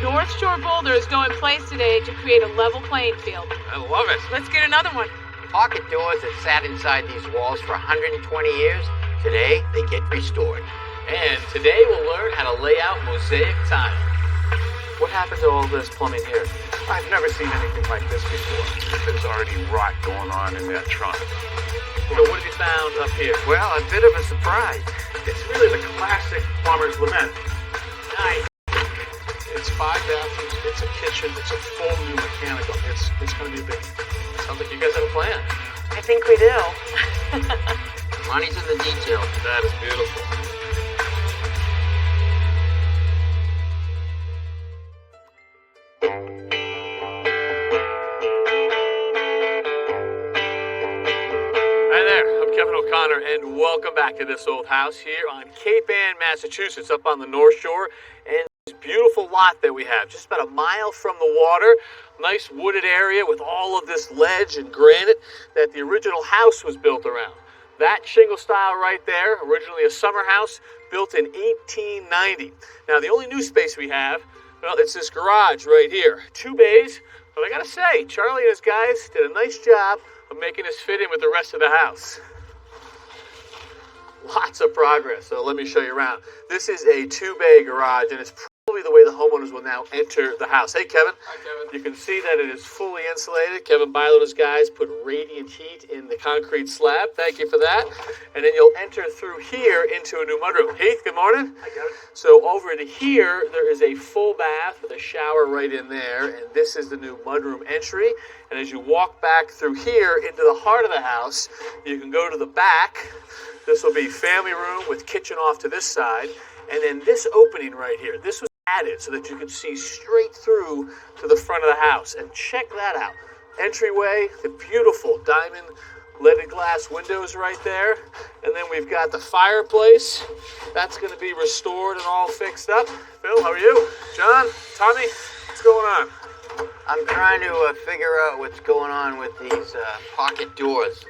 North Shore boulder is going in place today to create a level playing field. I love it. Let's get another one. Pocket doors that sat inside these walls for 120 years, today they get restored. And today we'll learn how to lay out mosaic tile. What happened to all this plumbing here? I've never seen anything like this before. There's already rot going on in that trunk. So what have you found up here? Well, a bit of a surprise. It's really the classic plumber's lament. Nice. It's 5 bathrooms, it's a kitchen, it's a full new mechanical. It's going to be a big. Sounds like you guys have a plan. I think we do. Money's in the details. That is beautiful. Hi there, I'm Kevin O'Connor, and welcome back to This Old House here on Cape Ann, Massachusetts, up on the North Shore. And this beautiful lot that we have, just about a mile from the water, nice wooded area with all of this ledge and granite that the original house was built around. That shingle style right there, originally a summer house, built in 1890. Now, the only new space we have, well, it's this garage right here. 2 bays, but I gotta say, Charlie and his guys did a nice job of making us fit in with the rest of the house. Lots of progress, so let me show you around. This is a 2-bay garage, and it's probably the way the homeowners will now enter the house. Hey, Kevin. Hi, Kevin. You can see that it is fully insulated. Kevin Bilo and his guys put radiant heat in the concrete slab. Thank you for that. And then you'll enter through here into a new mudroom. Heath, good morning. Hi, Kevin. So over to here, there is a full bath with a shower right in there, and this is the new mudroom entry. And as you walk back through here into the heart of the house, you can go to the back. This will be family room with kitchen off to this side. And then this opening right here, this was added so that you could see straight through to the front of the house. And check that out. Entryway, the beautiful diamond leaded glass windows right there. And then we've got the fireplace. That's going to be restored and all fixed up. Phil, how are you? John, Tommy, what's going on? I'm trying to figure out what's going on with these pocket doors.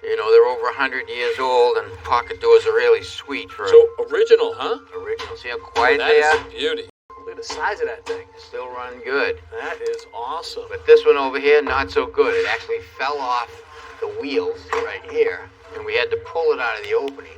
You know, they're over 100 years old, and pocket doors are really sweet for So original, huh? original. See how quiet That they is are? a beauty. Look at the size of that thing. Still run good. That is awesome. But this one over here, not so good. It actually fell off the wheels right here, and we had to pull it out of the opening.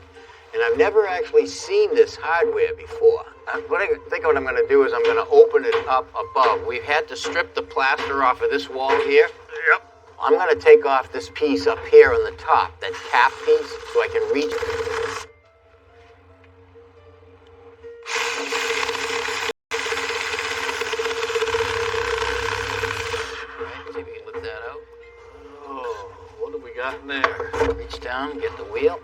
And I've never actually seen this hardware before. I think what I'm going to do is I'm going to open it up above. We've had to strip the plaster off of this wall here. Yep. I'm going to take off this piece up here on the top, that cap piece, so I can reach. Right, see if we can lift that out. Oh, what have we got in there? Reach down, get the wheel.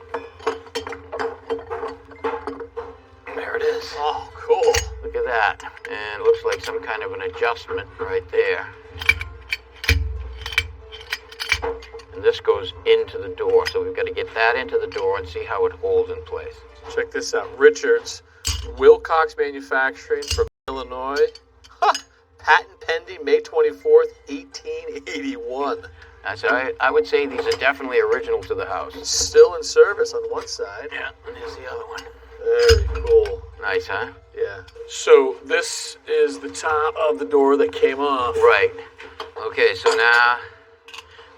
There it is. Oh, cool. Look at that. And it looks like some kind of an adjustment right there. And this goes into the door, so we've got to get that into the door and see how it holds in place. Check this out. Richards, Wilcox Manufacturing from Illinois. Huh. Patent pending May 24th, 1881. So I would say these are definitely original to the house. Still in service on one side. Yeah, and here's the other one. Very cool. Nice, huh? Yeah. So this is the top of the door that came off. Right. Okay, so now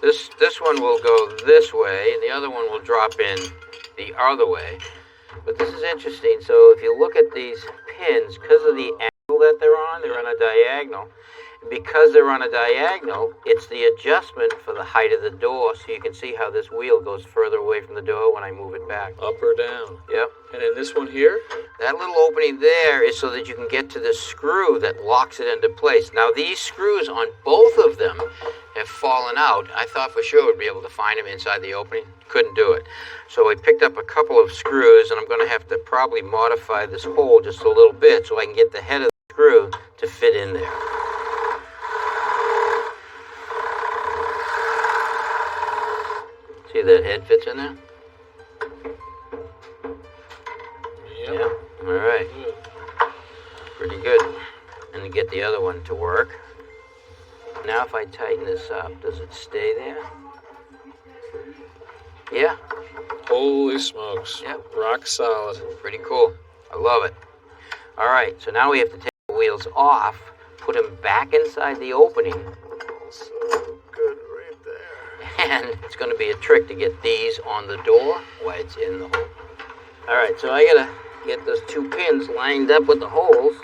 this one will go this way, and the other one will drop in the other way. But this is interesting. So if you look at these pins, because of the angle that they're on a diagonal. Because they're on a diagonal, it's the adjustment for the height of the door, so you can see how this wheel goes further away from the door when I move it back. Up or down. Yep. And then this one here? That little opening there is so that you can get to the screw that locks it into place. Now, these screws on both of them have fallen out. I thought for sure we'd be able to find them inside the opening. Couldn't do it. So I picked up a couple of screws, and I'm going to have to probably modify this hole just a little bit so I can get the head of the screw to fit in there. See that head fits in there? Yep. Yeah. All right. Pretty good. And to get the other one to work. Now if I tighten this up, does it stay there? Yeah. Holy smokes. Yep. Rock solid. Pretty cool. I love it. All right. So now we have to take the wheels off put them back inside the opening. So good right there. And it's going to be a trick to get these on the door while it's in the hole. All right, so I got to get those 2 pins lined up with the holes.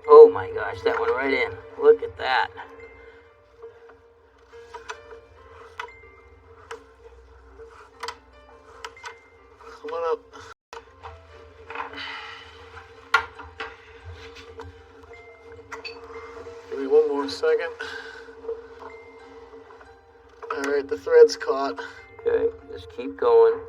Oh my gosh, that went right in. Look at that. Come on up. Give me one more second. Alright, the thread's caught. Okay, just keep going.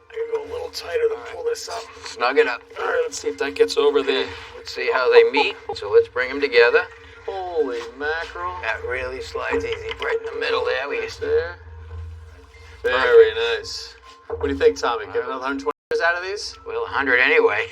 I can go a little tighter to pull this up. Snug it up. Alright, let's see if that gets over the... Let's see how they meet. So let's bring them together. Holy mackerel. That really slides easy. Right in the middle there. We just There. Very nice. What do you think, Tommy? Get another 120 out of these? well, 100 anyway.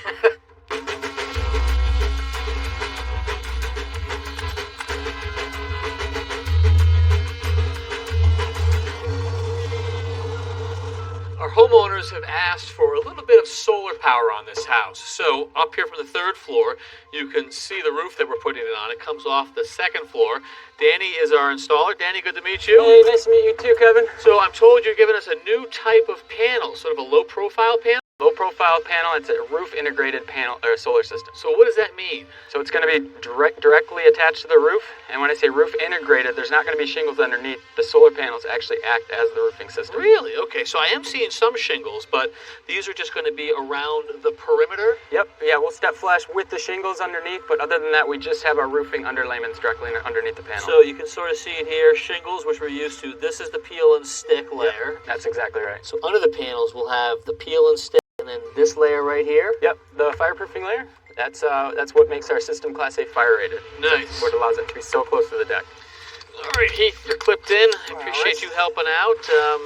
Our homeowners have asked for a little bit of solar power on this house. So up here from the 3rd floor, you can see the roof that we're putting it on. It comes off the 2nd floor. Danny is our installer. Danny, good to meet you. Hey, nice to meet you too, Kevin. So I'm told you're giving us a new type of panel, sort of a low profile panel. Low profile panel, it's a roof integrated panel or solar system. So what does that mean? So it's going to be directly attached to the roof. And when I say roof integrated, there's not going to be shingles underneath. The solar panels actually act as the roofing system. Really? Okay, so I am seeing some shingles, but these are just going to be around the perimeter? Yep, yeah, we'll step flash with the shingles underneath, but other than that, we just have our roofing underlayments directly underneath the panel. So you can sort of see it here, shingles, which we're used to. This is the peel and stick layer. Yep, that's exactly right. So under the panels, we'll have the peel and stick, and then this layer right here. Yep, the fireproofing layer, that's what makes our system Class A fire rated. Nice. That's what allows it to be so close to the deck. All right, Heath, you're clipped in. I appreciate you helping out.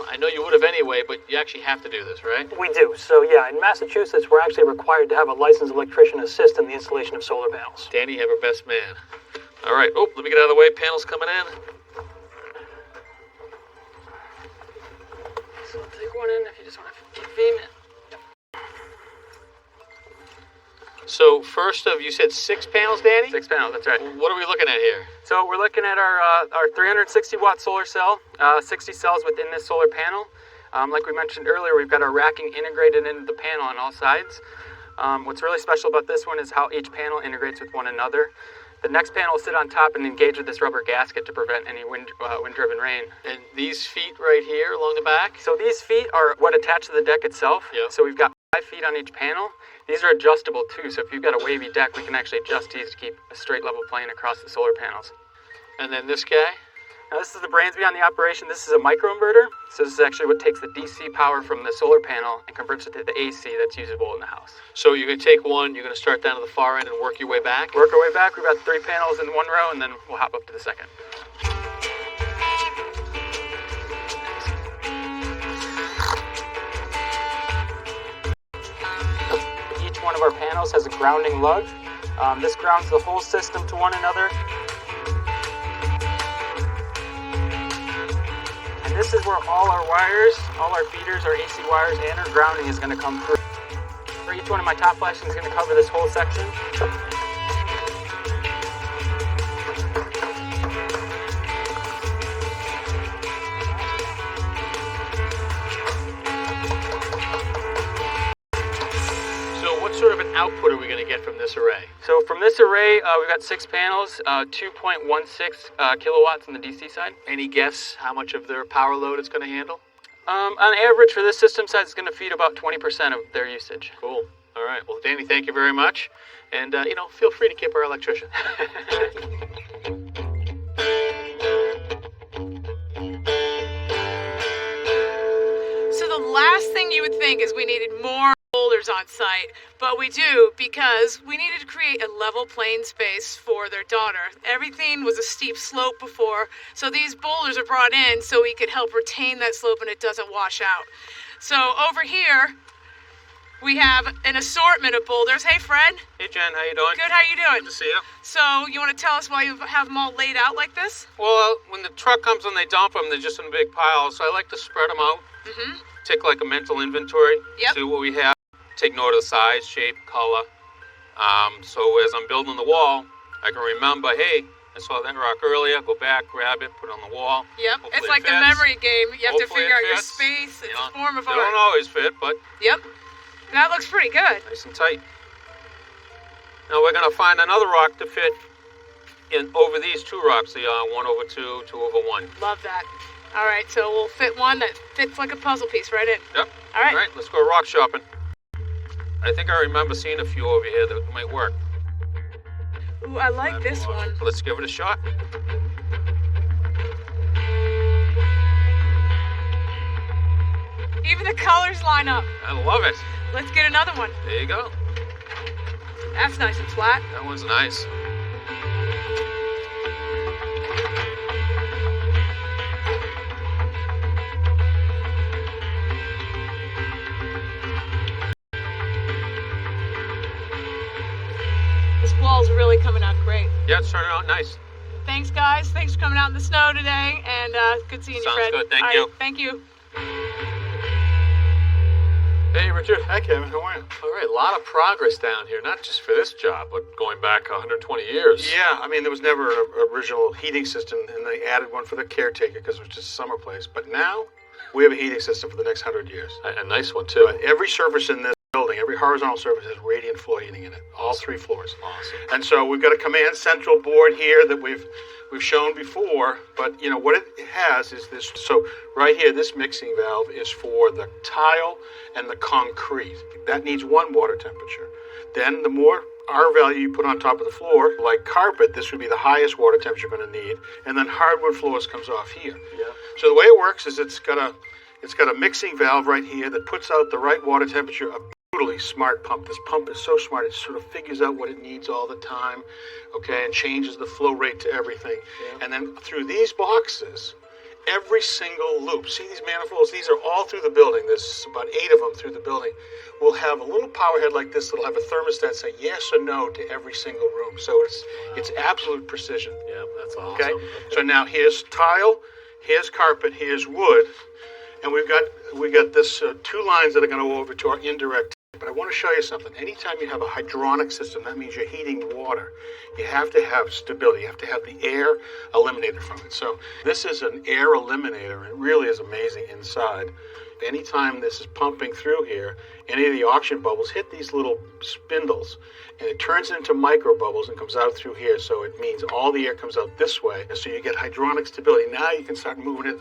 I know you would have anyway, but you actually have to do this, right? We do. So yeah, in Massachusetts, we're actually required to have a licensed electrician assist in the installation of solar panels. Danny, you have our best man. All right, let me get out of the way. Panels coming in. So I'll take one in if you just want to keep feeding it. So first of, you said 6 panels, Danny? 6 panels, that's right. What are we looking at here? So we're looking at our 360 watt solar cell, 60 cells within this solar panel. Like we mentioned earlier, we've got our racking integrated into the panel on all sides. What's really special about this one is how each panel integrates with one another. The next panel will sit on top and engage with this rubber gasket to prevent any wind-driven rain. And these feet right here along the back? So these feet are what attach to the deck itself. Yep. So we've got 5 feet on each panel. These are adjustable too, so if you've got a wavy deck, we can actually adjust these to keep a straight level plane across the solar panels. And then this guy? Now this is the brains behind the operation. This is a microinverter. So this is actually what takes the DC power from the solar panel and converts it to the AC that's usable in the house. So you're going to take one, you're going to start down to the far end and work your way back? Work our way back. We've got 3 panels in one row, and then we'll hop up to the second. Each one of our panels has a grounding lug. This grounds the whole system to one another. And this is where all our wires, all our feeders, our AC wires, and our grounding is going to come through. For each one of my top flashings is going to cover this whole section. Sort of an output are we going to get from this array? So from this array, we've got 6 panels, 2.16 kilowatts on the DC side. Any guess how much of their power load it's going to handle? On average for this system size, it's going to feed about 20% of their usage. Cool. All right. Well, Danny, thank you very much. And, feel free to keep our electrician. So the last thing you would think is we needed more boulders on site, but we do because we needed to create a level playing space for their daughter. Everything was a steep slope before, so these boulders are brought in so we could help retain that slope and it doesn't wash out. So over here, we have an assortment of boulders. Hey, Fred. Hey, Jen, how you doing? Good, how you doing? Good to see you. So you want to tell us why you have them all laid out like this? Well, when the truck comes and they dump them, they're just in a big pile, so I like to spread them out. Mm-hmm. Take like a mental inventory, Yep. see what we have, take note of the size, shape, color. So as I'm building the wall, I can remember, hey, I saw that rock earlier, go back, grab it, put it on the wall. Yep, Hopefully it's it like the fits. memory game. You have to Hopefully figure it out your fits. space. It's You know, a form of they art. don't always fit, but Yep. That looks pretty good. nice and tight. Now we're going to find another rock to fit in over these two rocks, the 1/2, 2/1. Love that. All right, so we'll fit one that fits like a puzzle piece right in. Yep. All right. All right, let's go rock shopping. I think I remember seeing a few over here that might work. Ooh, I like this one. Let's give it a shot. Even the colors line up. I love it. Let's get another one. There you go. That's nice and flat. That one's nice. This wall's really coming out great. Yeah, it's turning out nice. Thanks, guys. Thanks for coming out in the snow today, and good seeing you, Sounds Fred. good. Thank All you. right, thank you. Hey, Richard. Hi, Kevin. How are you? All right, a lot of progress down here, not just for this job, but going back 120 years. Yeah, I mean, there was never an original heating system, and they added one for the caretaker because it was just a summer place. But now, we have a heating system for the next 100 years. A nice one, too. But every surface in this building, every horizontal surface has radiant floor heating in it, all 3 floors. Awesome. And so we've got a command central board here that we've shown before, but you know what it has is this. So right here, this mixing valve is for the tile and the concrete. That needs 1 water temperature. Then the more R value you put on top of the floor, like carpet, this would be the highest water temperature you're going to need. And then hardwood floors comes off here. Yeah. So the way it works is it's got a mixing valve right here that puts out the right water temperature. A brutally smart pump. This pump is so smart, it sort of figures out what it needs all the time, okay, and changes the flow rate to everything. Yeah. And then through these boxes, every single loop, see these manifolds, these are all through the building, there's about 8 of them through the building, will have a little power head like this that'll have a thermostat say yes or no to every single room. So it's absolute precision. Yeah, that's awesome. Okay? So now here's tile, here's carpet, here's wood, and we've got this 2 lines that are going to go over to our indirect. But I want to show you something. Anytime you have a hydronic system, that means you're heating water. You have to have stability. You have to have the air eliminated from it. So this is an air eliminator. It really is amazing inside. Anytime this is pumping through here, any of the oxygen bubbles hit these little spindles, and it turns into micro bubbles and comes out through here. So it means all the air comes out this way. So you get hydronic stability. Now you can start moving it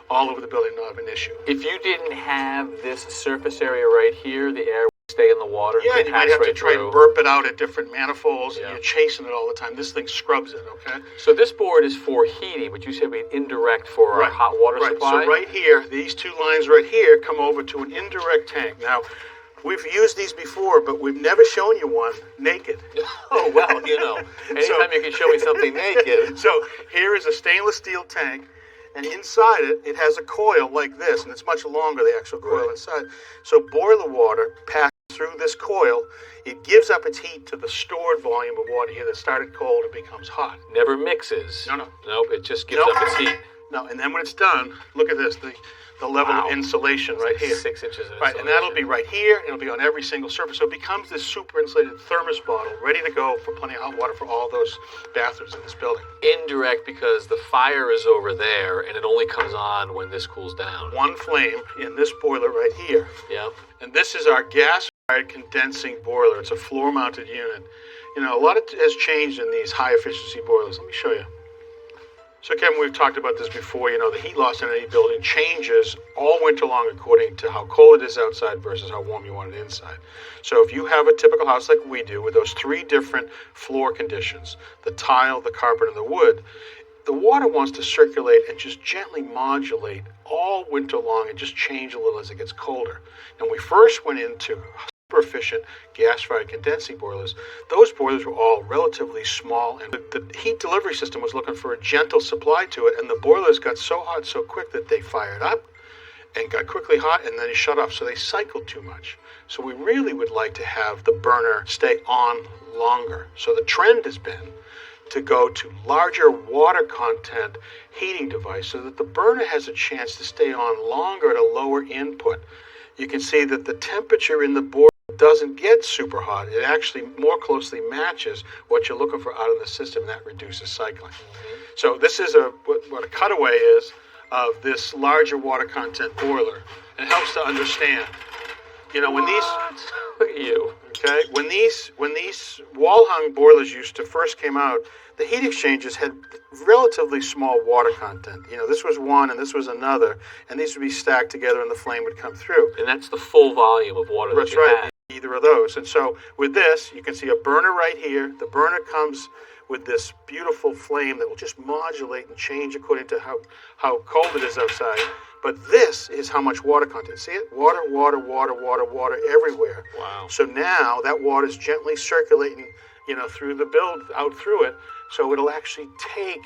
all over the building, not have an issue. If you didn't have this surface area right here, the air would stay in the water. Yeah, It you might pass have to right try through. and burp it out at different manifolds, Yeah. and you're chasing it all the time. This thing scrubs it, okay? So this board is for heating, but you said we indirect for our hot water right. supply? So right here, these 2 lines right here come over to an indirect tank. Now, we've used these before, but we've never shown you one naked. Oh, well, you know, anytime you can show me something naked. So here is a stainless steel tank, and inside it, it has a coil like this, and it's much longer, the actual coil inside. So boiler water passes through this coil. It gives up its heat to the stored volume of water here that started cold and becomes hot. Never mixes. No. Nope, it just gives Nope. up its heat. No, and then when it's done, look at this, the level of insulation right here. 6 inches of Right, and that'll be right here. It'll be on every single surface. So it becomes this super insulated thermos bottle, ready to go for plenty of hot water for all those bathrooms in this building. indirect because the fire is over there and it only comes on when this cools down. 1 flame in this boiler right here. Yeah. And this is our gas-fired condensing boiler. It's a floor-mounted unit. You know, a lot has changed in these high-efficiency boilers. Let me show you. So, Kevin, we've talked about this before. You know, the heat loss in any building changes all winter long according to how cold it is outside versus how warm you want it inside. So if you have a typical house like we do with those 3 different floor conditions, the tile, the carpet, and the wood, the water wants to circulate and just gently modulate all winter long and just change a little as it gets colder. And we first went into super efficient gas-fired condensing boilers. Those boilers were all relatively small, and the heat delivery system was looking for a gentle supply to it, and the boilers got so hot so quick that they fired up and got quickly hot and then they shut off, so they cycled too much. So we really would like to have the burner stay on longer. So the trend has been to go to larger water content heating device so that the burner has a chance to stay on longer at a lower input. You can see that the temperature in the boiler doesn't get super hot. It actually more closely matches what you're looking for out of the system, and that reduces cycling. So this is what a cutaway is of this larger water content boiler. And it helps to understand. You know, when these Look at you. okay, when these wall hung boilers first came out, the heat exchangers had relatively small water content. You know, this was one and this was another, and these would be stacked together and the flame would come through. And that's the full volume of water That's that you right, had. either of those. And so with this, you can see a burner right here. The burner comes with this beautiful flame that will just modulate and change according to how cold it is outside. But this is how much water content. See it? Water, water, water, water, water everywhere. Wow. So now that water is gently circulating, you know, through the build, out through it. So it'll actually take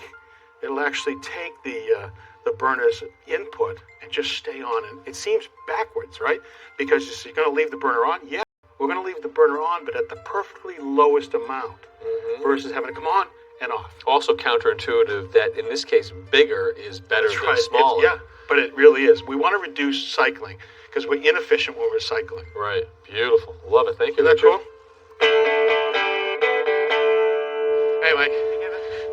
the burner's input and just stay on it. It seems backwards, right? Because you're going to leave the burner on. Yeah, we're going to leave the burner on, but at the perfectly lowest amount versus having to come on and off. Also counterintuitive that in this case, bigger is better That's than right. smaller. Yeah, but it really is. We want to reduce cycling because we're inefficient when we're cycling. Right. Beautiful. Love it. Thank you. Isn't that cool? Hey, Mike.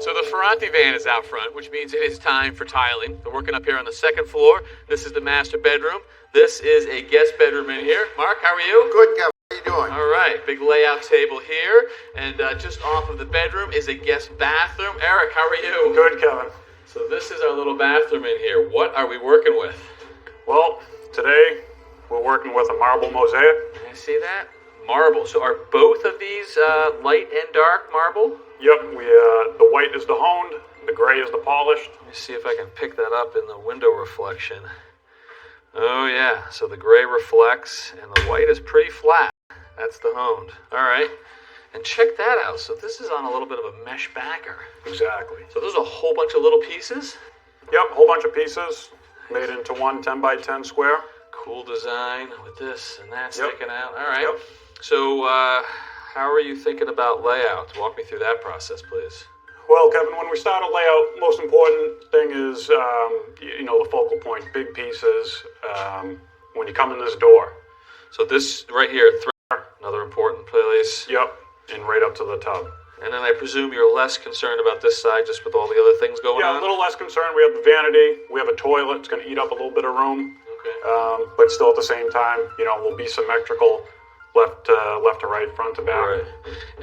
So the Ferranti van is out front, which means it is time for tiling. They're working up here on the second floor. This is the master bedroom. This is a guest bedroom in here. Mark, how are you? Good, Kevin. How you doing? All right, big layout table here, and just off of the bedroom is a guest bathroom. Eric, how are you? Good, Kevin. So this is our little bathroom in here. What are we working with? Well, today we're working with a marble mosaic. Can I see that? Marble. So are both of these light and dark marble? Yep, the white is the honed, the gray is the polished. Let me see if I can pick that up in the window reflection. Oh yeah, so the gray reflects and the white is pretty flat. That's the honed. All right. And check that out. So this is on a little bit of a mesh backer. Exactly. So there's a whole bunch of little pieces. Yep, a whole bunch of pieces made into one 10 by 10 square. Cool design with this and that Yep. sticking out. All right. Yep. So how are you thinking about layout? Walk me through that process, please. Well, Kevin, when we start a layout, most important thing is, the focal point, big pieces, when you come in this door. So this right here, another important place. Yep, and right up to the tub. And then I presume you're less concerned about this side just with all the other things going on? Yeah, a little less concerned. We have the vanity. We have a toilet. It's going to eat up a little bit of room. Okay. But still at the same time, we'll be symmetrical, left to right, front to back. Right.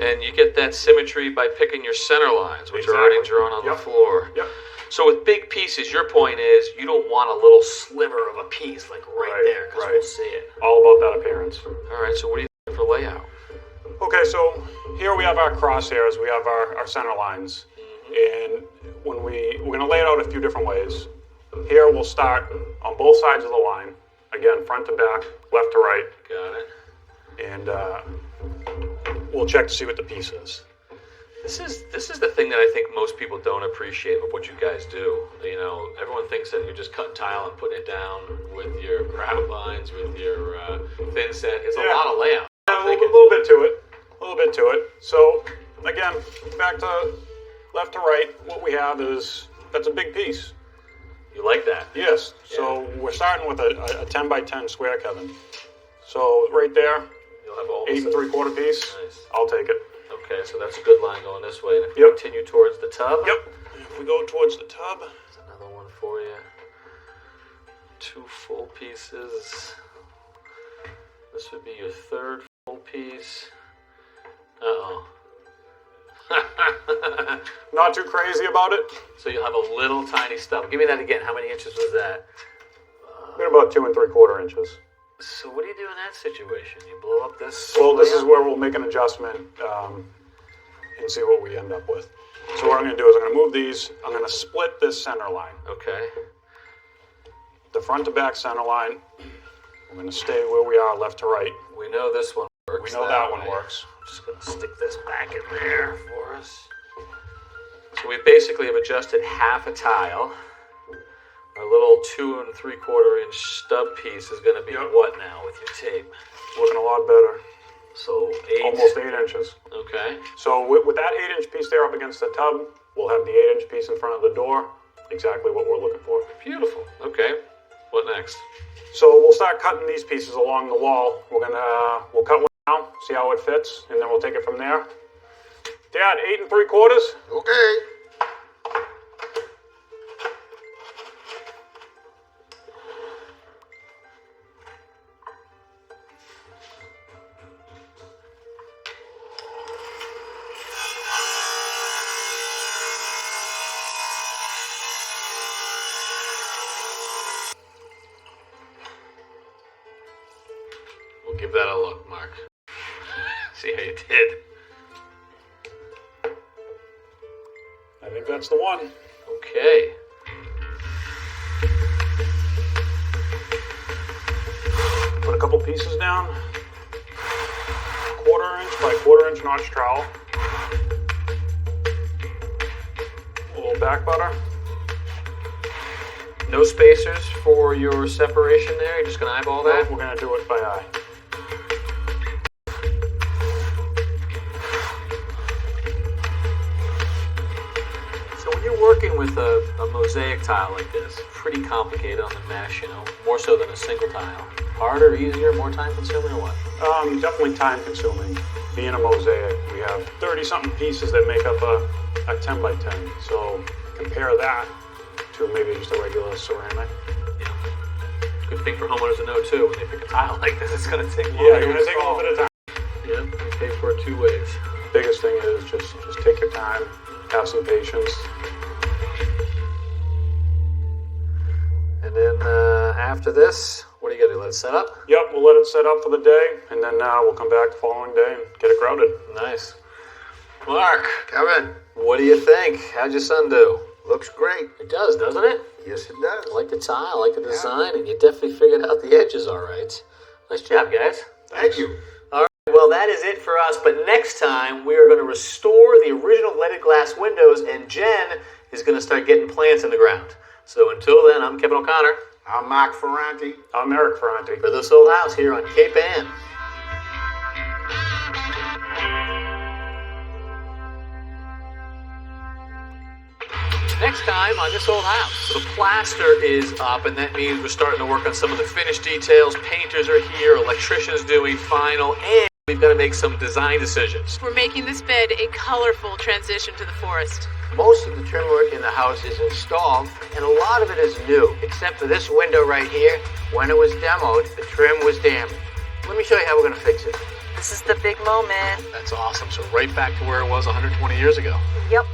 And you get that symmetry by picking your center lines, which are already drawn on the floor. Yep. So with big pieces, your point is you don't want a little sliver of a piece like right there because we'll see it. All about that appearance. All right, so what do you think for layout? Okay, so here we have our crosshairs, we have our center lines, and when we're going to lay it out a few different ways. Here we'll start on both sides of the line, again, front to back, left to right, Got it. and we'll check to see what the piece is. This is the thing that I think most people don't appreciate of what you guys do. Everyone thinks that you're just cutting tile and putting it down with your grout lines, with your thin set. It's a lot of layout. A little bit to it. So, again, back to left to right, what we have is, that's a big piece. You like that? Yes. So we're starting with a 10 by 10 square, Kevin. So right there, You'll have all 8 3/4 piece. Nice. I'll take it. Okay, so that's a good line going this way. And if you Yep. continue towards the tub, Yep. If we go towards the tub, there's another one for you. 2 full pieces. This would be your third full piece. Uh-oh. not too crazy about it. So you'll have a little tiny stub. Give me that again. How many inches was that? We're about 2 3/4 inches. So what do you do in that situation? You blow up this? Well, this is where we'll make an adjustment and see what we end up with. So what I'm going to do is I'm going to move these. I'm going to split this center line. Okay. The front to back center line. We're going to stay where we are, left to right. We know this one works. We know that one way. works. I'm just going to stick this back in there for us. So we basically have adjusted half a tile. Our little 2 3/4 inch stub piece is going to be what now with your tape? Looking a lot better. So 8. Almost 8 inches. Okay. So with that 8-inch piece there up against the tub, we'll have the 8-inch piece in front of the door. Exactly what we're looking for. Beautiful. Okay. What next? So we'll start cutting these pieces along the wall. We'll cut one down see how it fits, and then we'll take it from there. Dad, 8 3/4. Okay. We'll give that a look, Mark. See how you did. I think that's the one. Okay. Put a couple pieces down. 1/4 inch by 1/4 inch notch trowel. A little back butter. No spacers for your separation there? You're just going to eyeball that? We're going to do it by eye. So when you're working with a mosaic tile like this, pretty complicated on the mesh, you know, more so than a single tile. Harder, easier, more time consuming or what? Definitely time consuming. Being a mosaic, we have 30-something pieces that make up a 10 by 10. So compare that to maybe just a regular ceramic. Yeah. Good thing for homeowners to know too, when they pick a tile like this, it's going to take longer. Yeah, you're going to take a little bit of time. Yeah, you pay for it 2 ways. Biggest thing is just take your time, have some patience. And then after this, what do you got to do? Let it set up? Yep, we'll let it set up for the day, and then we'll come back the following day and get it grouted. Nice. Mark, Kevin, what do you think? How'd your son do? looks great. It does, doesn't it? Yes, it does. I like the tile, I like the design, and you definitely figured out the edges all right. Nice job, guys. Thank you. All right, well, that is it for us, but next time we are going to restore the original leaded glass windows, and Jen is going to start getting plants in the ground. So until then, I'm Kevin O'Connor. I'm Mark Ferranti. I'm Eric Ferranti. For This Old House here on Cape Ann. Next time on This Old House, the plaster is up, and that means we're starting to work on some of the finished details. Painters are here, electricians doing final, and we've got to make some design decisions. We're making this bed a colorful transition to the forest. Most of the trim work in the house is installed, and a lot of it is new, except for this window right here. When it was demoed, the trim was damaged. Let me show you how we're going to fix it. This is the big moment. That's awesome. So right back to where it was 120 years ago. Yep.